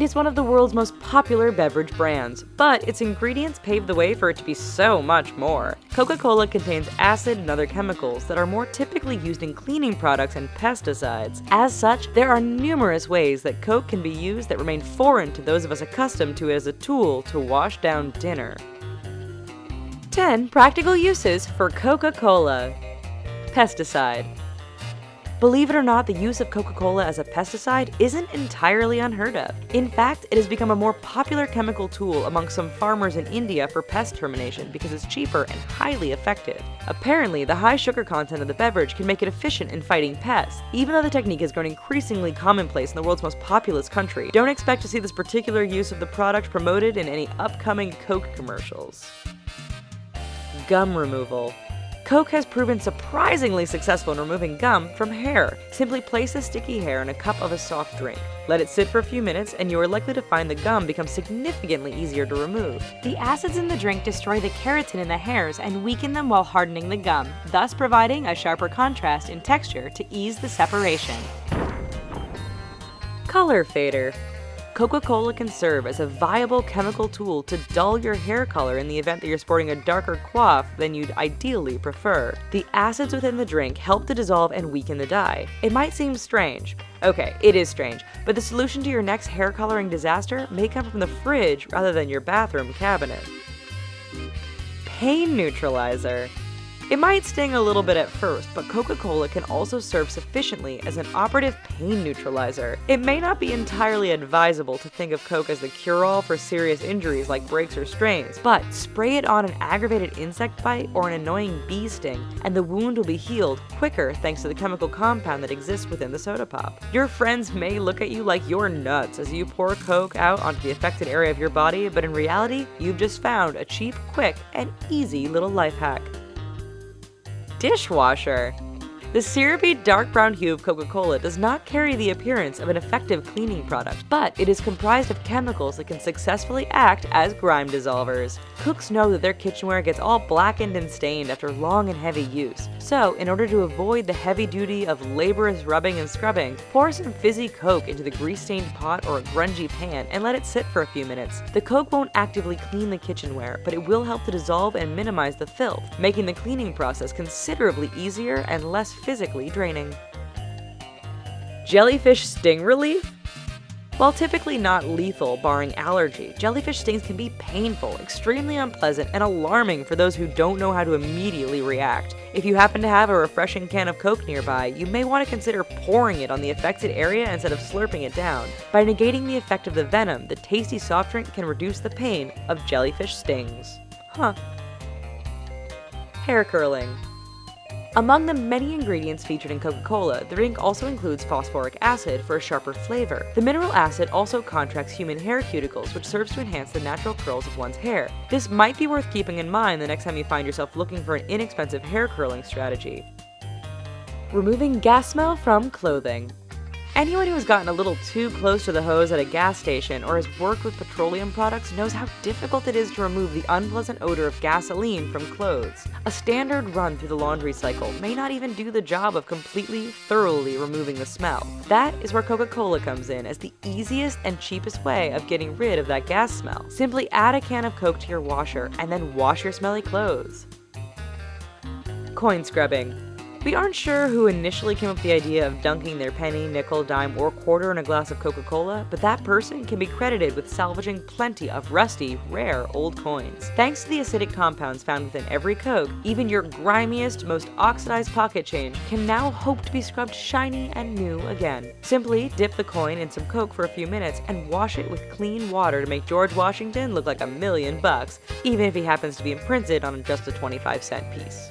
It is one of the world's most popular beverage brands, but its ingredients pave the way for it to be so much more. Coca-Cola contains acid and other chemicals that are more typically used in cleaning products and pesticides. As such, there are numerous ways that Coke can be used that remain foreign to those of us accustomed to it as a tool to wash down dinner. 10 practical uses for Coca-Cola. Pesticide. Believe it or not, the use of Coca-Cola as a pesticide isn't entirely unheard of. In fact, it has become a more popular chemical tool among some farmers in India for pest termination because it's cheaper and highly effective. Apparently, the high sugar content of the beverage can make it efficient in fighting pests. Even though the technique has grown increasingly commonplace in the world's most populous country, don't expect to see this particular use of the product promoted in any upcoming Coke commercials. Gum removal. Coke has proven surprisingly successful in removing gum from hair. Simply place the sticky hair in a cup of a soft drink. Let it sit for a few minutes and you are likely to find the gum become significantly easier to remove. The acids in the drink destroy the keratin in the hairs and weaken them while hardening the gum, thus providing a sharper contrast in texture to ease the separation. Color fader. Coca-Cola can serve as a viable chemical tool to dull your hair color in the event that you're sporting a darker coif than you'd ideally prefer. The acids within the drink help to dissolve and weaken the dye. It might seem strange. Okay, it is strange, but the solution to your next hair coloring disaster may come from the fridge rather than your bathroom cabinet. Pain neutralizer. It might sting a little bit at first, but Coca-Cola can also serve sufficiently as an operative pain neutralizer. It may not be entirely advisable to think of Coke as the cure-all for serious injuries like breaks or strains, but spray it on an aggravated insect bite or an annoying bee sting, and the wound will be healed quicker thanks to the chemical compound that exists within the soda pop. Your friends may look at you like you're nuts as you pour Coke out onto the affected area of your body, but in reality, you've just found a cheap, quick, and easy little life hack. Dishwasher. The syrupy dark brown hue of Coca-Cola does not carry the appearance of an effective cleaning product, but it is comprised of chemicals that can successfully act as grime dissolvers. Cooks know that their kitchenware gets all blackened and stained after long and heavy use. So, in order to avoid the heavy duty of laborious rubbing and scrubbing, pour some fizzy Coke into the grease-stained pot or a grungy pan and let it sit for a few minutes. The Coke won't actively clean the kitchenware, but it will help to dissolve and minimize the filth, making the cleaning process considerably easier and less physically draining. Jellyfish sting relief? While typically not lethal barring allergy, jellyfish stings can be painful, extremely unpleasant, and alarming for those who don't know how to immediately react. If you happen to have a refreshing can of Coke nearby, you may want to consider pouring it on the affected area instead of slurping it down. By negating the effect of the venom, the tasty soft drink can reduce the pain of jellyfish stings. Hair curling. Among the many ingredients featured in Coca-Cola, the drink also includes phosphoric acid for a sharper flavor. The mineral acid also contracts human hair cuticles, which serves to enhance the natural curls of one's hair. This might be worth keeping in mind the next time you find yourself looking for an inexpensive hair curling strategy. Removing gas smell from clothing. Anyone who has gotten a little too close to the hose at a gas station or has worked with petroleum products knows how difficult it is to remove the unpleasant odor of gasoline from clothes. A standard run through the laundry cycle may not even do the job of completely, thoroughly removing the smell. That is where Coca-Cola comes in as the easiest and cheapest way of getting rid of that gas smell. Simply add a can of Coke to your washer and then wash your smelly clothes. Coin scrubbing. We aren't sure who initially came up with the idea of dunking their penny, nickel, dime, or quarter in a glass of Coca-Cola, but that person can be credited with salvaging plenty of rusty, rare old coins. Thanks to the acidic compounds found within every Coke, even your grimiest, most oxidized pocket change can now hope to be scrubbed shiny and new again. Simply dip the coin in some Coke for a few minutes and wash it with clean water to make George Washington look like $1,000,000, even if he happens to be imprinted on just a 25-cent piece.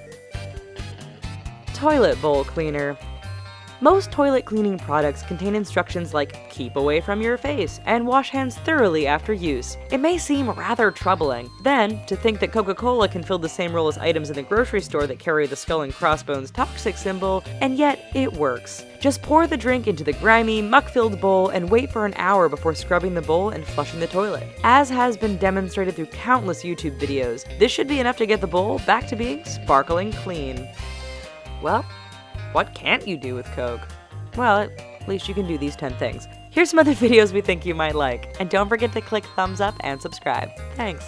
Toilet bowl cleaner. Most toilet cleaning products contain instructions like keep away from your face and wash hands thoroughly after use. It may seem rather troubling. Then, to think that Coca-Cola can fill the same role as items in the grocery store that carry the skull and crossbones toxic symbol, and yet it works. Just pour the drink into the grimy, muck-filled bowl and wait for an hour before scrubbing the bowl and flushing the toilet. As has been demonstrated through countless YouTube videos, this should be enough to get the bowl back to being sparkling clean. Well, what can't you do with Coke? Well, at least you can do these 10 things. Here's some other videos we think you might like, and don't forget to click thumbs up and subscribe. Thanks!